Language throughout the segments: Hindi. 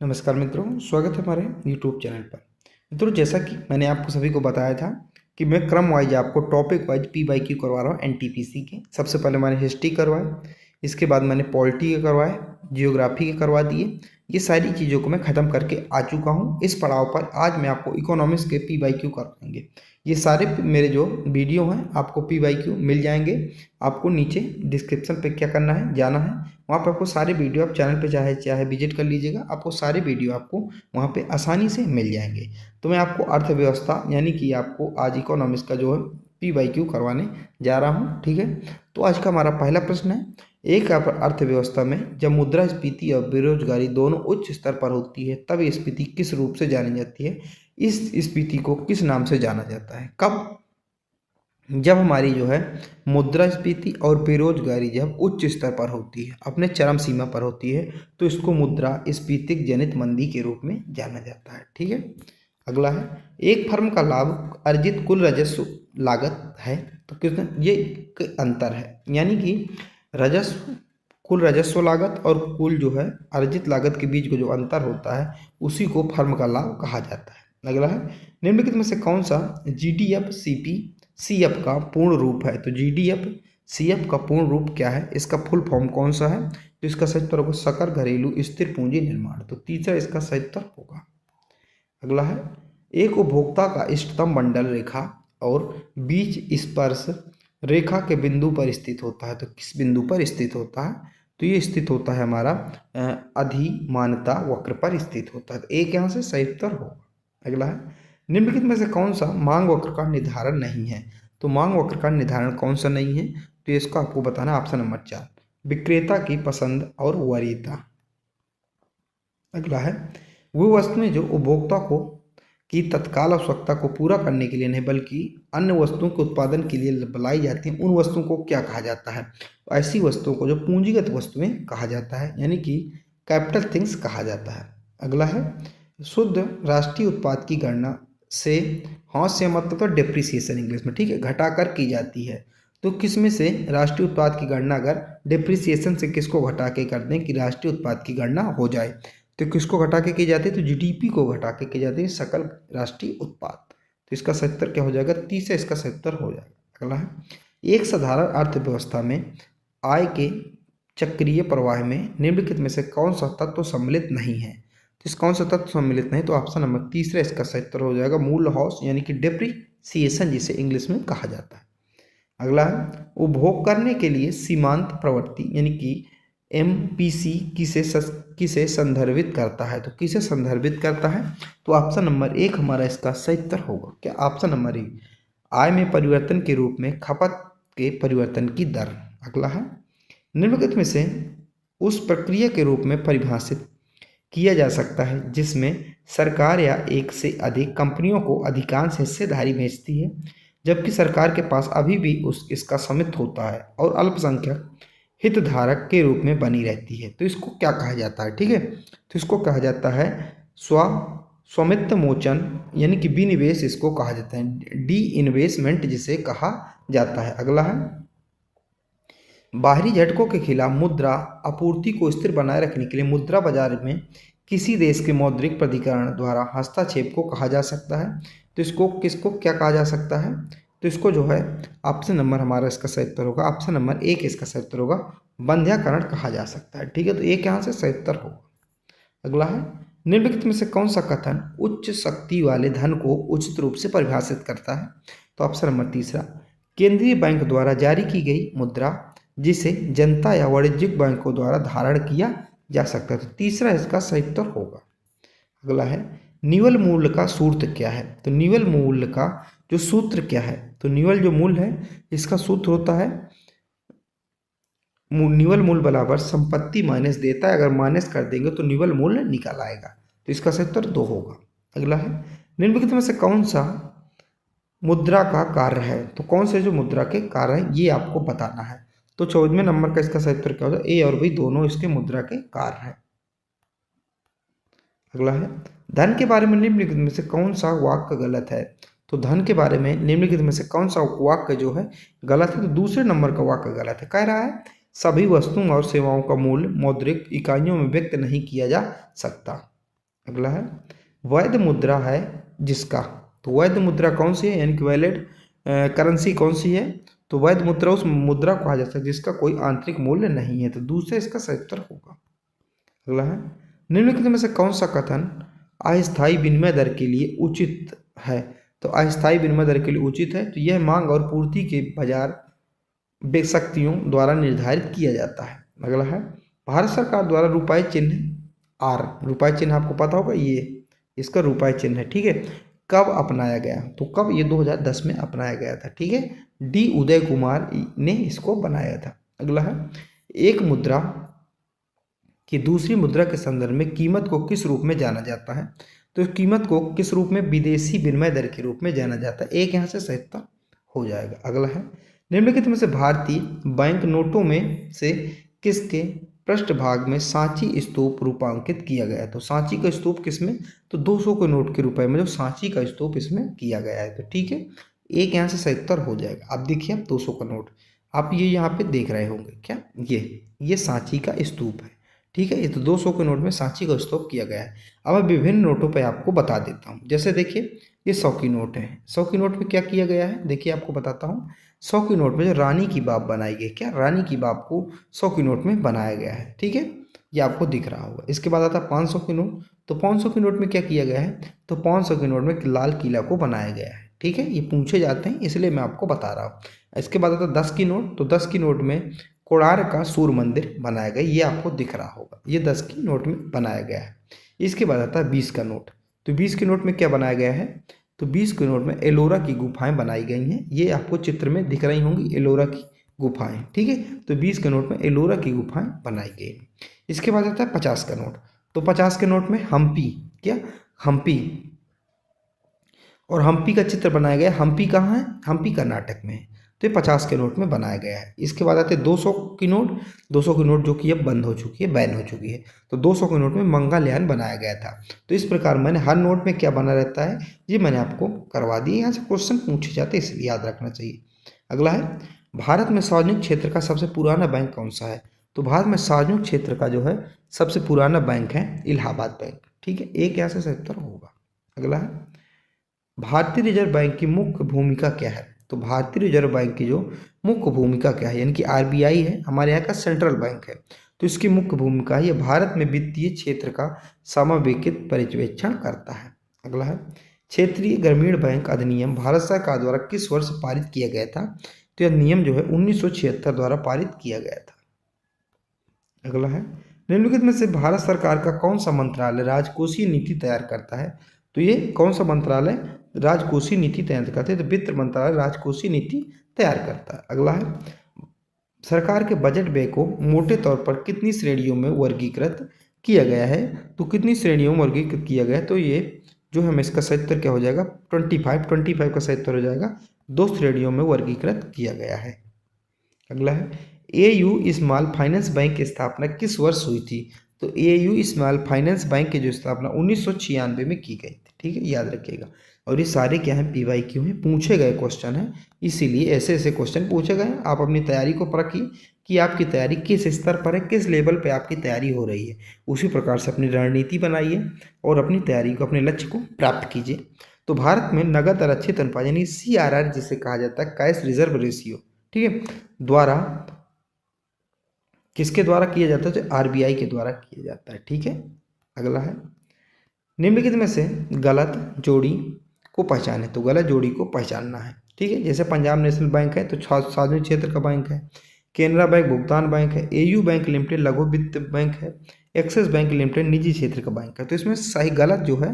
नमस्कार मित्रों, स्वागत है हमारे YouTube चैनल पर। मित्रों, जैसा कि मैंने आपको सभी को बताया था कि मैं क्रम वाइज आपको टॉपिक वाइज PYQ करवा रहा हूँ एनटीपीसी के। सबसे पहले मैंने हिस्ट्री करवाए, इसके बाद मैंने पॉलिटी के करवाए, जियोग्राफी के करवा दिए। ये सारी चीज़ों को मैं ख़त्म करके आ चुका हूँ। इस पड़ाव पर आज मैं आपको इकोनॉमिक्स के PYQ करवाएंगे। ये सारे मेरे जो वीडियो हैं आपको PYQ मिल जाएंगे। आपको नीचे डिस्क्रिप्शन पे क्या करना है, जाना है, वहाँ पर आपको सारे वीडियो, आप चैनल पे चाहे चाहे विजिट कर लीजिएगा, आपको सारे वीडियो आपको वहाँ पे आसानी से मिल जाएंगे। तो मैं आपको अर्थव्यवस्था यानी कि आपको आज इकोनॉमिक्स का जो है PYQ करवाने जा रहा हूँ। ठीक है, तो आज का हमारा पहला प्रश्न है, एक अर्थव्यवस्था में जब मुद्रास्फीति और बेरोजगारी दोनों उच्च स्तर पर होती है तब ये स्फीति किस रूप से जानी जाती है? इस स्फीति को किस नाम से जाना जाता है? कब? जब हमारी जो है मुद्रास्फीति और बेरोजगारी जब उच्च स्तर पर होती है, अपने चरम सीमा पर होती है, तो इसको मुद्रास्फीतिक जनित मंदी के रूप में जाना जाता है। ठीक है, अगला है, एक फर्म का लाभ अर्जित कुल राजस्व लागत है। तो कितना ये एक अंतर है, यानी कि राजस्व, कुल राजस्व लागत और कुल जो है अर्जित लागत के बीच का जो अंतर होता है उसी को फर्म का लाभ कहा जाता है। अगला है, निम्नलिखित में से कौन सा GDF CF का पूर्ण रूप है? तो GDF CF का पूर्ण रूप क्या है? इसका फुल फॉर्म कौन सा है? तो इसका सही उत्तर होगा सकल घरेलू स्थिर पूंजी निर्माण। तो तीसरा इसका सही उत्तर होगा। अगला है, एक उपभोक्ता का इष्टतम बंडल रेखा और बीच स्पर्श रेखा के बिंदु पर स्थित होता है। तो किस बिंदु पर स्थित होता है? तो ये स्थित होता है हमारा अधिमानता वक्र पर स्थित होता है। तो एक यहाँ से सही उत्तर होगा। अगला है, निम्नलिखित में से कौन सा मांग वक्र का निर्धारण नहीं है? तो मांग वक्र का निर्धारण कौन सा नहीं है? तो इसको आपको बताना ऑप्शन नंबर 4, विक्रेता की पसंद और वरीयता। अगला है, वो वस्तुएं जो उपभोक्ता को की तत्काल आवश्यकता को पूरा करने के लिए नहीं बल्कि अन्य वस्तुओं के उत्पादन के लिए बनाई जाती हैं, उन वस्तुओं को क्या कहा जाता है? तो ऐसी वस्तुओं को जो पूंजीगत वस्तुएं कहा जाता है, यानी कि कैपिटल थिंग्स कहा जाता है। अगला है, शुद्ध राष्ट्रीय उत्पाद की गणना से, हाँ से मतलब तो डिप्रिसिएशन इंग्लिश में, ठीक है, घटा कर की जाती है। तो किस में से राष्ट्रीय उत्पाद की गणना अगर डिप्रिसिएशन से किसको घटा के कर दें कि राष्ट्रीय उत्पाद की गणना हो जाए, तो किसको घटा के की जाती है? तो GDP को घटा के की जाती है, सकल राष्ट्रीय उत्पाद। तो इसका सही उत्तर क्या हो जाएगा? तीसरा इसका सही उत्तर हो जाएगा। अगला है, एक साधारण अर्थव्यवस्था में आय के चक्रीय प्रवाह में निम्नलिखित में से कौन सा तत्व सम्मिलित नहीं है? तो इस कौन सा तत्व सम्मिलित नहीं? तो ऑप्शन नंबर तीसरा इसका सही उत्तर हो जाएगा, मूल ह्रास यानी कि डेप्रिसिएशन जिसे इंग्लिश में कहा जाता है। अगला है, उपभोग करने के लिए सीमांत प्रवृत्ति यानी कि MPC किसे संदर्भित करता है? तो किसे संदर्भित करता है? तो ऑप्शन नंबर 1 हमारा इसका सही उत्तर होगा क्या? ऑप्शन नंबर 1, आय में परिवर्तन के रूप में खपत के परिवर्तन की दर। अगला है, निम्नलिखित में से उस प्रक्रिया के रूप में परिभाषित किया जा सकता है जिसमें सरकार या एक से अधिक कंपनियों को अधिकांश हिस्सेदारी बेचती है जबकि सरकार के पास अभी भी इसका स्वामित्व होता है और अल्पसंख्यक हितधारक के रूप में बनी रहती है। तो इसको क्या कहा जाता है? ठीक है, तो इसको कहा जाता है स्वामित्व मोचन यानी कि विनिवेश इसको कहा जाता है, डी इन्वेस्टमेंट जिसे कहा जाता है। अगला है, बाहरी झटकों के खिलाफ मुद्रा आपूर्ति को स्थिर बनाए रखने के लिए मुद्रा बाजार में किसी देश के मौद्रिक प्राधिकरण द्वारा हस्तक्षेप को कहा जा सकता है। तो इसको किसको क्या कहा जा सकता है? तो इसको जो है ऑप्शन नंबर हमारा इसका सही उत्तर होगा, ऑप्शन नंबर 1 इसका सही उत्तर होगा, बंध्याकरण कहा जा सकता है। ठीक है, तो एक यहाँ से सही उत्तर होगा। अगला है, निम्नलिखित में से कौन सा कथन उच्च शक्ति वाले धन को उचित रूप से परिभाषित करता है? तो ऑप्शन नंबर तीसरा, केंद्रीय बैंक द्वारा जारी की गई मुद्रा जिसे जनता या वाणिज्यिक बैंकों द्वारा धारण किया जा सकता है। तो तीसरा इसका सही उत्तर होगा। अगला है, निवल मूल्य का सूत्र क्या है? तो निवल मूल्य का जो सूत्र क्या है? तो निवल जो मूल्य है इसका सूत्र होता है निवल मूल्य बराबर संपत्ति माइनस देता है, अगर माइनस कर देंगे तो निवल मूल्य निकल आएगा। तो इसका सही उत्तर 2 होगा। अगला है, निम्नलिखित में से कौन सा मुद्रा का कार्य है? तो कौन से जो मुद्रा के कार्य है ये आपको बताना है। तो 14वें नंबर का इसका सही उत्तर क्या होगा? A और B दोनों इसके मुद्रा के कार्य है। अगला है, धन के बारे में निम्नलिखित में से कौन सा वाक्य गलत है? तो धन के बारे में निम्नलिखित में से कौन सा वाक्य जो है गलत है? तो दूसरे नंबर का वाक्य गलत है। कह रहा है सभी वस्तुओं और सेवाओं का मूल्य मौद्रिक इकाइयों में व्यक्त नहीं किया जा सकता। अगला है वैध मुद्रा है जिसका, तो वैध मुद्रा कौन सी है, यानी कि वैलिड करेंसी कौन सी है, तो वैध मुद्रा उस मुद्रा को कहा जाता है जिसका कोई आंतरिक मूल्य नहीं है, तो दूसरा इसका सही उत्तर होगा। अगला है निम्नलिखित में से कौन सा कथन अस्थायी विनिमय दर के लिए उचित है, तो अस्थायी विनिमय दर के लिए उचित है, तो यह मांग और पूर्ति के बाजार शक्तियों द्वारा निर्धारित किया जाता है। अगला है भारत सरकार द्वारा रुपये चिन्ह आर, रुपये चिन्ह आपको पता होगा, ये इसका रुपये चिन्ह है, ठीक है, कब अपनाया गया, तो कब, ये 2010 में अपनाया गया था, ठीक है, डी उदय कुमार ने इसको बनाया था। अगला है एक मुद्रा कि दूसरी मुद्रा के संदर्भ में कीमत को किस रूप में जाना जाता है, तो इस कीमत को किस रूप में, विदेशी विनिमय दर के रूप में जाना जाता है, एक यहाँ से सही उत्तर हो जाएगा। अगला है निम्नलिखित में से भारतीय बैंक नोटों में से किसके पृष्ठभाग में सांची स्तूप रूपांकित किया गया है, तो सांची का स्तूप किसमें, तो 200 के नोट के रुपए में जो सांची का स्तूप इसमें किया गया है, तो ठीक है, एक यहाँ से सही उत्तर हो जाएगा। अब देखिए आप 200 का नोट आप ये यहाँ पे देख रहे होंगे क्या, ये सांची का स्तूप है, ठीक है, ये तो 200 के नोट में सांची का स्तूप किया गया है। अब मैं विभिन्न नोटों पे आपको बता देता हूँ, जैसे देखिए ये 100 की नोट है, 100 की नोट में क्या किया गया है, देखिए आपको बताता हूँ, 100 की नोट में जो रानी की बाब बनाई गई, क्या रानी की बाब को 100 की नोट में बनाया गया है, ठीक है, ये आपको दिख रहा होगा। इसके बाद आता है 500 की नोट, तो 500 की नोट में क्या किया गया है, तो 500 की नोट में लाल किला को बनाया गया है, ठीक है, ये पूछे जाते हैं इसलिए मैं आपको बता रहा हूँ। इसके बाद आता है 10 की नोट, तो 10 की नोट में कोणार्क का सूर्य मंदिर बनाया गया, ये आपको दिख रहा होगा, ये 10 की नोट में बनाया गया है। इसके बाद आता है 20 का नोट, तो 20 के नोट में क्या बनाया गया है, तो 20 के नोट में एलोरा की गुफाएं बनाई गई हैं, ये आपको चित्र में दिख रही होंगी एलोरा की गुफाएं, ठीक है, तो 20 के नोट में एलोरा की गुफाएं बनाई गई। इसके बाद आता है 50 का नोट, तो 50 के नोट में हम्पी, क्या हम्पी, और हम्पी का चित्र बनाया गया, हम्पी कहाँ है, हम्पी कर्नाटक में है, तो ये 50 के नोट में बनाया गया है। इसके बाद आते हैं 200 की नोट, 200 की नोट जो कि अब बंद हो चुकी है, बैन हो चुकी है, तो 200 के नोट में मंगलयान बनाया गया था। तो इस प्रकार मैंने हर नोट में क्या बना रहता है, ये मैंने आपको करवा दिया, यहाँ से क्वेश्चन पूछे जाते हैं इसलिए याद रखना चाहिए। अगला है भारत में सार्वजनिक क्षेत्र का सबसे पुराना बैंक कौन सा है, तो भारत में सार्वजनिक क्षेत्र का जो है सबसे पुराना बैंक है इलाहाबाद बैंक, ठीक है, एक यहाँ से 70 होगा। अगला है भारतीय रिजर्व बैंक की मुख्य भूमिका क्या है, तो भारतीय रिजर्व बैंक की जो मुख्य भूमिका क्या है, यानी कि आरबीआई है हमारे यहाँ का सेंट्रल बैंक है, तो इसकी मुख्य भूमिका है ये भारत में वित्तीय क्षेत्र का समवेकित पर्यवेक्षण करता है। अगला है क्षेत्रीय ग्रामीण बैंक अधिनियम भारत सरकार द्वारा किस वर्ष पारित किया गया था, तो यह नियम जो है 1976 द्वारा पारित किया गया था। अगला है निम्नलिखित में से भारत सरकार का कौन सा मंत्रालय राजकोषीय नीति तैयार करता है, तो ये कौन सा मंत्रालय राजकोषीय नीति तैयार करते हैं, तो वित्त मंत्रालय राजकोषीय नीति तैयार करता है। अगला है सरकार के बजट व्यय को मोटे तौर पर कितनी श्रेणियों में वर्गीकृत किया गया है, तो कितनी श्रेणियों में वर्गीकृत किया गया है, तो ये जो है इसका सही उत्तर क्या हो जाएगा 25 का सही उत्तर हो जाएगा, 2 श्रेणियों में वर्गीकृत किया गया है। अगला है एयू स्मॉल फाइनेंस बैंक की स्थापना किस वर्ष हुई थी, तो एयू स्मॉल फाइनेंस बैंक की जो स्थापना 1996 में की गई थी, ठीक है, याद रखिएगा। और ये सारे क्या हैं PYQ हैं, पूछे गए क्वेश्चन हैं, इसीलिए ऐसे ऐसे क्वेश्चन पूछे गए। आप अपनी तैयारी को परखिए कि आपकी तैयारी किस स्तर पर है, किस लेवल पे आपकी तैयारी हो रही है, उसी प्रकार से अपनी रणनीति बनाइए और अपनी तैयारी को, अपने लक्ष्य को प्राप्त कीजिए। तो भारत में नगद आरक्षित अनुपात यानी CRR जिसे कहा जाता है कैश रिजर्व रेशियो, ठीक है, द्वारा किसके द्वारा किया जाता है, तो आरबीआई के द्वारा किया जाता है, ठीक है। अगला है निम्नलिखित में से गलत जोड़ी को पहचाने, तो गलत जोड़ी को पहचानना है, ठीक है, जैसे पंजाब नेशनल बैंक है तो सार्वजनिक क्षेत्र का बैंक है, केनरा बैंक भुगतान बैंक है, एयू बैंक लिमिटेड लघु वित्त बैंक है, एक्सिस बैंक लिमिटेड निजी क्षेत्र का बैंक है, तो इसमें सही गलत जो है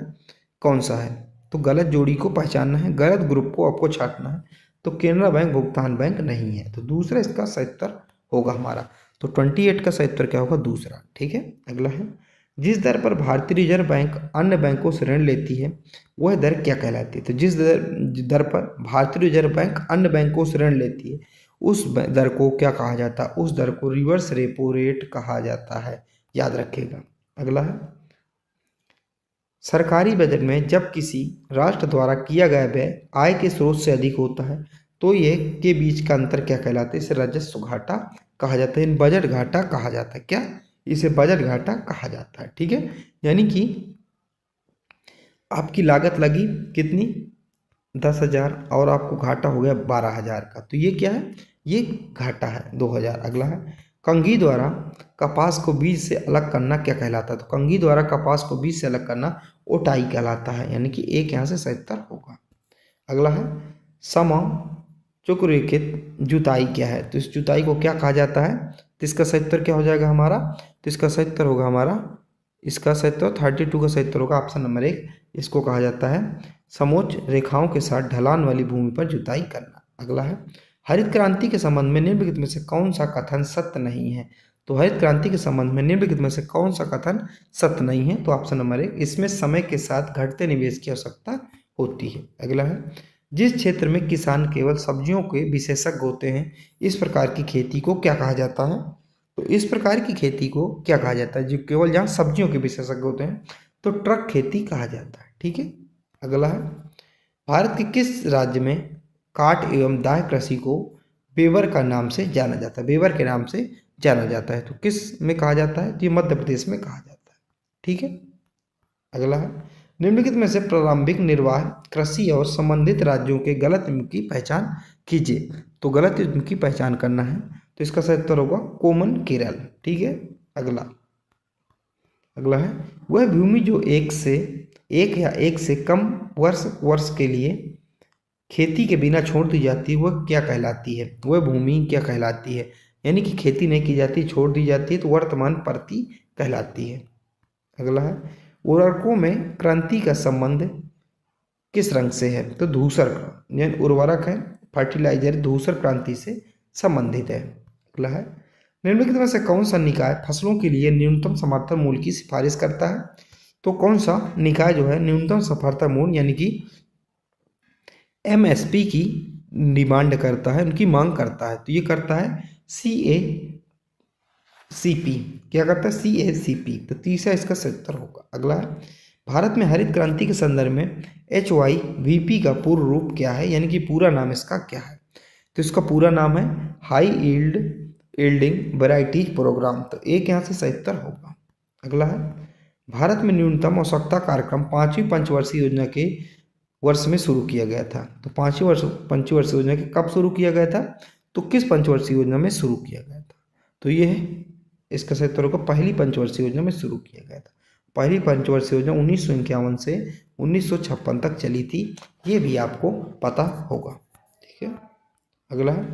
कौन सा है, तो गलत जोड़ी को पहचानना है, गलत ग्रुप को आपको छांटना है, तो केनरा बैंक भुगतान बैंक नहीं है, तो दूसरा इसका सही उत्तर होगा हमारा, तो 28 का सही उत्तर क्या होगा दूसरा, ठीक है। अगला है जिस दर पर भारतीय रिजर्व बैंक अन्य बैंकों से ऋण लेती है वह दर क्या कहलाती है, तो जिस दर पर भारतीय रिजर्व बैंक अन्य बैंकों से ऋण लेती है उस दर को क्या कहा जाता है, उस दर को रिवर्स रेपो रेट कहा जाता है, याद रखिएगा। अगला है सरकारी बजट में जब किसी राष्ट्र द्वारा किया गया व्यय आय के स्रोत से अधिक होता है तो ये के बीच का अंतर क्या कहलाता है, इसे राजस्व घाटा कहा जाता है, बजट घाटा कहा जाता है, क्या इसे बजट घाटा कहा जाता है, ठीक है। यानी कि आपकी लागत लगी कितनी 10,000 और आपको घाटा हो गया 12,000 का, तो ये क्या है, ये घाटा है 2,000। अगला है कंघी द्वारा कपास को बीज से अलग करना क्या कहलाता है, तो कंघी द्वारा कपास को बीज से अलग करना ओटाई कहलाता है, यानी कि एक यहाँ से 77 होगा। अगला है समचतुरेखित जुताई क्या है, तो इस जुताई को क्या कहा जाता है, तो इसका 77 क्या हो जाएगा हमारा, तो इसका 77 होगा हमारा, इसका 77 32 का 77 होगा ऑप्शन नंबर 1। इसको कहा जाता है समोच्च रेखाओं के साथ ढलान वाली भूमि पर जुताई करना। अगला है हरित क्रांति के संबंध में निम्नलिखित में से कौन सा कथन सत्य नहीं है, तो हरित क्रांति के संबंध में निम्नलिखित में से कौन सा कथन सत्य नहीं है, तो ऑप्शन नंबर 1, इसमें समय के साथ घटते निवेश की आवश्यकता होती है। अगला है जिस क्षेत्र में किसान केवल सब्जियों के विशेषज्ञ होते हैं इस प्रकार की खेती को क्या कहा जाता है, तो इस प्रकार की खेती को क्या कहा जाता है, जो केवल जहाँ सब्जियों के विशेषज्ञ होते हैं तो ट्रक खेती कहा जाता है। ठीक है। अगला है भारत के किस राज्य में काट एवं दाह कृषि को बेवर का नाम से जाना जाता है, बेवर के नाम से जाना जाता है, तो किस में कहा जाता है, तो ये मध्य प्रदेश में कहा जाता है। ठीक है। अगला है निम्नलिखित में से प्रारंभिक निर्वाह कृषि और संबंधित राज्यों के गलत युग्म की पहचान कीजिए, तो गलत युग्म की पहचान करना है, तो इसका सही उत्तर होगा कोमन केरल। ठीक है। अगला है वह भूमि जो एक या एक से कम वर्ष के लिए खेती के बिना छोड़ दी जाती है वह क्या कहलाती है, वह भूमि क्या कहलाती है, यानी कि खेती नहीं की जाती छोड़ दी जाती है तो वर्तमान परती कहलाती है। अगला है उर्वरकों में क्रांति का संबंध किस रंग से है, तो धूसर का, यानी उर्वरक है फर्टिलाइजर धूसर क्रांति से संबंधित है। अगला है निम्नलिखित में से कौन सा निकाय फसलों के लिए न्यूनतम समर्थन मूल्य की सिफारिश करता है, तो कौन सा निकाय जो है न्यूनतम समर्थन मूल्य यानी कि एमएसपी की डिमांड करता है, उनकी मांग करता है, तो ये करता है सीएसीपी, क्या करता है सीएसीपी, तो तीसरा इसका 77 होगा। अगला है भारत में हरित क्रांति के संदर्भ में HYVP का पूर्ण रूप क्या है, यानी कि पूरा नाम इसका क्या है, तो इसका पूरा नाम है हाई यील्डिंग वैरायटीज प्रोग्राम, तो एक यहाँ से 77 होगा। अगला है भारत में न्यूनतम आवश्यकता कार्यक्रम 5वीं पंचवर्षीय योजना के वर्ष में शुरू किया गया था, तो 5वीं पंचवर्षीय योजना के कब शुरू किया गया था, तो किस पंचवर्षीय योजना में शुरू किया गया था, तो ये है इसका 77 होगा पहली पंचवर्षीय योजना में शुरू किया गया था। पहली पंचवर्षीय योजना 1951 से 1956 तक चली थी, ये भी आपको पता होगा। ठीक है। अगला है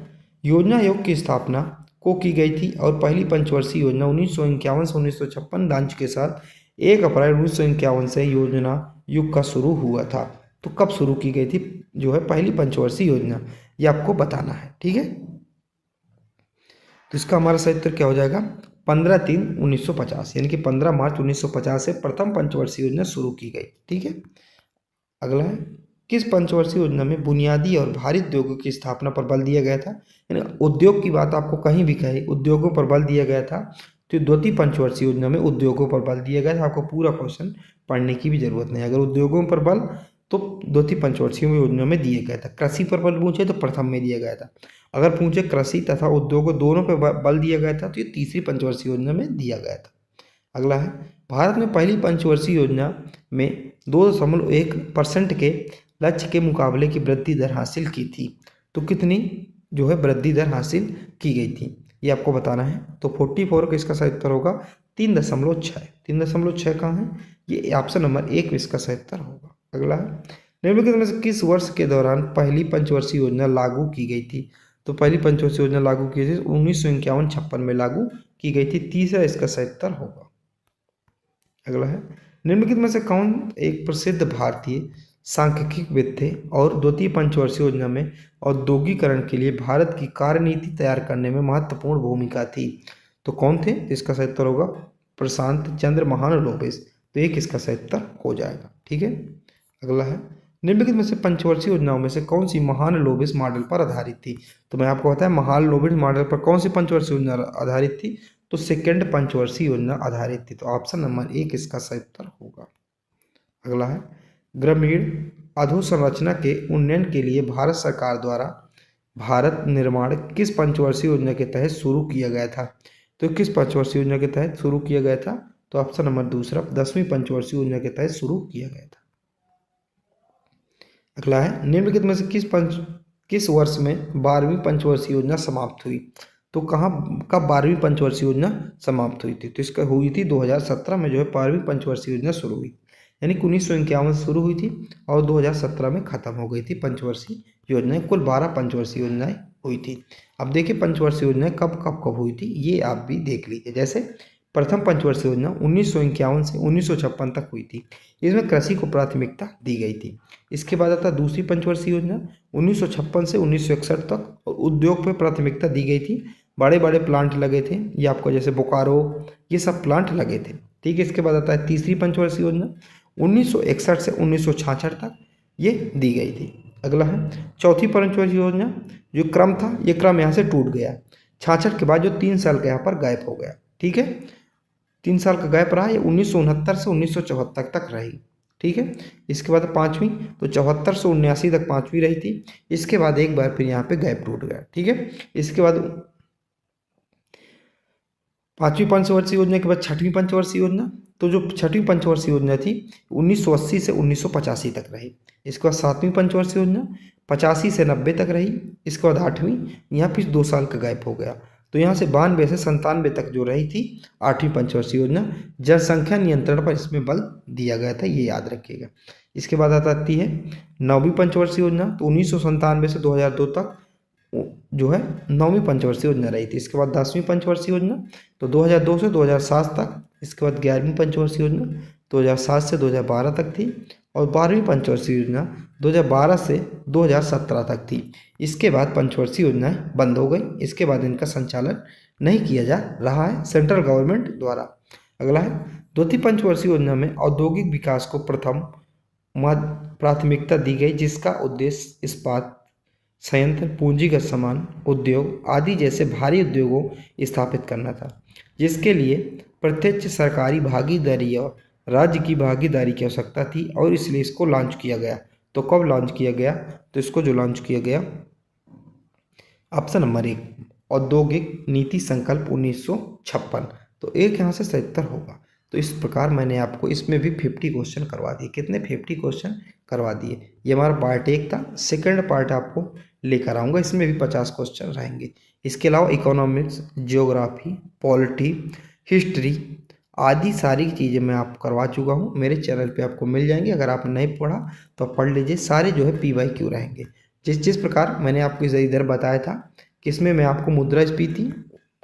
योजना आयोग की स्थापना को की गई थी और पहली पंचवर्षीय योजना 1951 से 1956 लांच के साथ 1 अप्रैल 1951 से योजना युग का शुरू हुआ था, तो कब शुरू की गई थी जो है पहली पंचवर्षीय योजना, ये आपको बताना है। ठीक है। तो इसका हमारा सही उत्तर क्या हो जाएगा 15/3/1950, यानी कि 15 मार्च 1950 से प्रथम पंचवर्षीय योजना शुरू की गई। ठीक है। अगला है किस पंचवर्षीय योजना में बुनियादी और भारी उद्योगों की स्थापना पर बल दिया गया था, यानी उद्योग की बात आपको कहीं भी कहे उद्योगों पर बल दिया गया था, तो द्वितीय पंचवर्षीय योजना में उद्योगों पर बल दिया गया था। आपको पूरा क्वेश्चन पढ़ने की भी जरूरत नहीं, अगर उद्योगों पर बल तो द्वितीय पंचवर्षीय योजना में दिया गया था। कृषि पर बल पूछे तो प्रथम में दिया गया था, अगर पूछे कृषि तथा उद्योगों दोनों पर बल दिया गया था तो ये तीसरी पंचवर्षीय योजना में दिया गया था। अगला है भारत में पहली पंचवर्षीय योजना में 2.1% के लक्ष्य के मुकाबले की वृद्धि दर हासिल की थी, तो कितनी जो है वृद्धि दर हासिल की गई थी ये आपको बताना है, तो 44 का इसका सही उत्तर होगा 3.6। 3.6 कहाँ है, ये ऑप्शन नंबर 1 इसका सही उत्तर होगा। अगला है निम्नलिखित में से किस वर्ष के दौरान पहली पंचवर्षीय योजना लागू की गई थी, तो पहली पंचवर्षीय योजना लागू की थी 1951-56 में लागू की गई थी, तीसरा इसका सही उत्तर होगा। अगला है निम्नलिखित में से कौन एक प्रसिद्ध भारतीय सांख्यिकीविद थे और द्वितीय पंचवर्षीय योजना में औद्योगिकरण के लिए भारत की कार्यनीति तैयार करने में महत्वपूर्ण भूमिका थी, तो कौन थे, इसका सही उत्तर होगा प्रशांत चंद्र महालनोबिस, तो एक इसका सही उत्तर हो जाएगा। ठीक है। अगला है निम्नलिखित में से पंचवर्षीय योजनाओं में से कौन सी महालनोबिस मॉडल पर आधारित थी, तो मैं आपको बताया महालनोबिस मॉडल पर कौन सी पंचवर्षीय योजना आधारित थी, तो सेकंड पंचवर्षीय योजना आधारित थी, तो ऑप्शन नंबर 1 इसका सही उत्तर होगा। अगला है ग्रामीण अधोसंरचना के उन्नयन के लिए भारत सरकार द्वारा भारत निर्माण किस पंचवर्षीय योजना के तहत शुरू किया गया था, तो किस पंचवर्षीय योजना के तहत शुरू किया गया था, तो ऑप्शन नंबर 2 10वीं पंचवर्षीय योजना के तहत शुरू किया गया था। अगला है निम्नलिखित में से किस वर्ष में 12वीं पंचवर्षीय योजना समाप्त हुई। तो कहाँ कब 12वीं पंचवर्षीय योजना समाप्त हुई थी। तो इसका हुई थी 2017 में जो है 12वीं पंचवर्षीय योजना शुरू हुई, यानी 1951 से शुरू हुई थी और 2017 में खत्म हो गई थी पंचवर्षीय योजनाएं। कुल 12 पंचवर्षीय योजनाएं हुई थी। अब देखिए पंचवर्षीय योजनाएं कब कब कब हुई थी ये आप भी देख लीजिए। जैसे प्रथम पंचवर्षीय योजना 1951 से 1956 तक हुई थी, इसमें कृषि को प्राथमिकता दी गई थी। इसके बाद आता दूसरी पंचवर्षीय योजना 1956 से 1961 तक, और उद्योग पे प्राथमिकता दी गई थी। बड़े बड़े प्लांट लगे थे, ये आपको जैसे बोकारो ये सब प्लांट लगे थे, ठीक है। इसके बाद आता है तीसरी पंचवर्षीय योजना 1961 से 1966 तक, ये दी गई थी। अगला है चौथी पंचवर्षीय योजना, जो क्रम था ये क्रम यहाँ से टूट गया 66 के बाद, जो 3 साल का यहाँ पर गैप हो गया, ठीक है। 3 साल का गैप रहा, ये 1969 से 1974 तक रही, ठीक है। इसके बाद पाँचवीं, तो 74 से 79 तक पाँचवीं रही थी। इसके बाद एक बार फिर यहाँ पे गैप टूट गया, ठीक है। इसके बाद पाँचवीं पंचवर्षीय योजना के बाद छठवीं पंचवर्षीय योजना, तो जो छठवीं पंचवर्षीय योजना थी 1980 से 1985 तक रही। इसके बाद सातवीं पंचवर्षीय योजना 85 से 90 तक रही। इसके बाद आठवीं, यहाँ फिर 2 साल का गैप हो गया, तो यहाँ से 92 से 97 तक जो रही थी आठवीं पंचवर्षीय योजना। जनसंख्या नियंत्रण पर इसमें बल दिया गया था, ये याद रखिएगा। इसके बाद आती है नौवीं पंचवर्षीय योजना, तो 1997 से 2002 तक जो है नौवीं पंचवर्षीय योजना रही थी। इसके बाद 10वीं पंचवर्षीय योजना, तो 2002 से 2007 तक। इसके बाद 11वीं पंचवर्षीय योजना 2007 से 2012 तक थी, और 12वीं पंचवर्षीय योजना 2012 से 2017 तक थी। इसके बाद पंचवर्षीय योजनाएं बंद हो गई, इसके बाद इनका संचालन नहीं किया जा रहा है सेंट्रल गवर्नमेंट द्वारा। अगला है द्वितीय पंचवर्षीय योजना में औद्योगिक विकास को प्रथम प्राथमिकता दी गई, जिसका उद्देश्य इस्पात संयंत्र, पूंजीगत सामान उद्योग आदि जैसे भारी उद्योगों स्थापित करना था, जिसके लिए प्रत्यक्ष सरकारी भागीदारी और राज्य की भागीदारी की आवश्यकता थी, और इसलिए इसको लॉन्च किया गया। तो कब लॉन्च किया गया, तो इसको जो लॉन्च किया गया ऑप्शन नंबर 1 औद्योगिक नीति संकल्प 1956। तो एक यहाँ से 77 होगा। तो इस प्रकार मैंने आपको इसमें भी 50 क्वेश्चन करवा दिए। कितने 50 क्वेश्चन करवा दिए। ये हमारा पार्ट 1 था। सेकंड पार्ट आपको लेकर आऊँगा, इसमें भी 50 क्वेश्चन रहेंगे। इसके अलावा इकोनॉमिक्स, जियोग्राफी, पॉलिटी, हिस्ट्री आदि सारी चीज़ें मैं आपको करवा चुका हूँ। मेरे चैनल पे आपको मिल जाएंगे। अगर आपने नहीं पढ़ा तो आप पढ़ लीजिए, सारे जो है PYQ रहेंगे। जिस प्रकार मैंने आपको इधर बताया था कि इसमें मैं आपको मुद्रास्फीति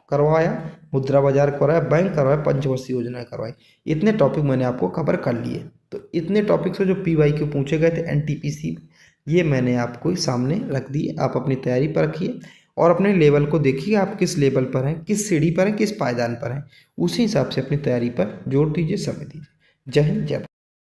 करवाया, मुद्रा बाजार करवाया, बैंक करवाया, पंचवर्षीय योजना करवाई। इतने टॉपिक मैंने आपको कवर कर लिए। तो इतने टॉपिक से जो PYQ पूछे गए थे NTPC, ये मैंने आपको सामने रख दिए। आप अपनी तैयारी पर रखिए और अपने लेवल को देखिए, आप किस लेवल पर हैं, किस सीढ़ी पर हैं, किस पायदान पर हैं। उसी हिसाब से अपनी तैयारी पर जोर दीजिए, समय दीजिए। जय हिंद, जय भारत।